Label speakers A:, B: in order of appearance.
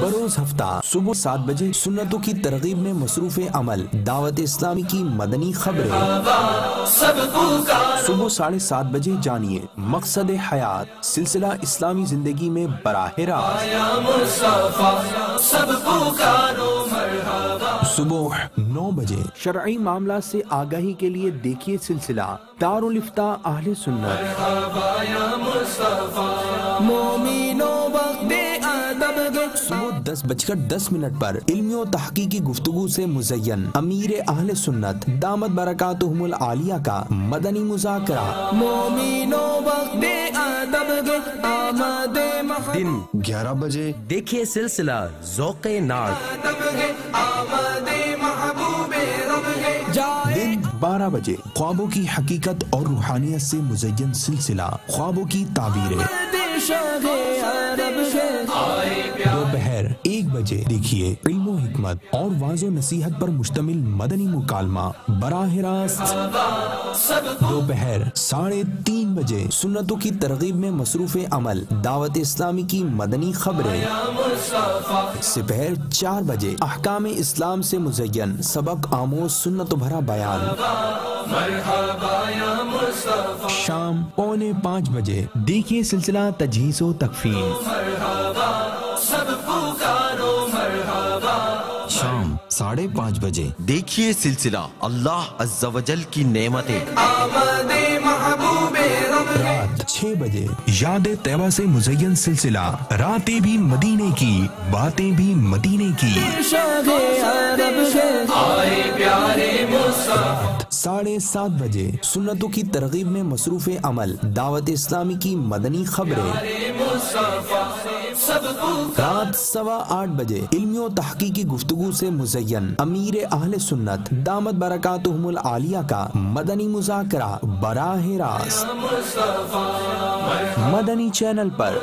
A: بروز ہفتہ صبح 7 بجے سنتوں کی ترغیب میں مصروف عمل دعوت اسلامی کی مدنی خبریں۔ صبح 7:30 بجے جانیے مقصد حیات سلسلہ اسلامی زندگی میں براہ راست۔ صبح 9 بجے شرعی معاملات سے آگاہی کے لیے دیکھیے سلسلہ دارالافتاء اہل سنت۔ صبح 10:10 پر علمی و تحقیقی گفتگو سے مزین امیر اہل سنت دامت برکاتہم العالیہ کا مدنی مذاکرہ۔
B: دن 11 بجے
C: دیکھیے سلسلہ ذوق ناز۔
A: دن 12 بجے خوابوں کی حقیقت اور روحانیت سے مزین سلسلہ خوابوں کی تعبیریں۔ دوپہر 1 بجے دیکھیے علم و حکمت اور واعظ و نصیحت پر مشتمل مدنی مکالمہ براہ راست۔ دوپہر 3:30 بجے سنتوں کی ترغیب میں مصروف عمل دعوت اسلامی کی مدنی خبریں۔ سپہر 4 بجے احکام اسلام سے مزین سبق آموز سنت بھرا بیان۔ شام 4:45 بجے دیکھیے سلسلہ تجہیز و تکفین۔
B: شام 5:30 بجے دیکھیے سلسلہ اللہ عز و جل کی نعمتیں۔
A: رات 6 بجے یاد طیبہ سے مزین سلسلہ راتیں بھی مدینے کی باتیں بھی مدینے کی۔ 7:30 بجے سنتوں کی ترغیب میں مصروف عمل دعوت اسلامی کی مدنی خبریں۔ رات 8:15 بجے علمی و تحقیقی گفتگو سے مزین امیر اہل سنت دامت برکاتہم العالیہ کا مدنی مذاکرہ براہ راست مدنی چینل پر۔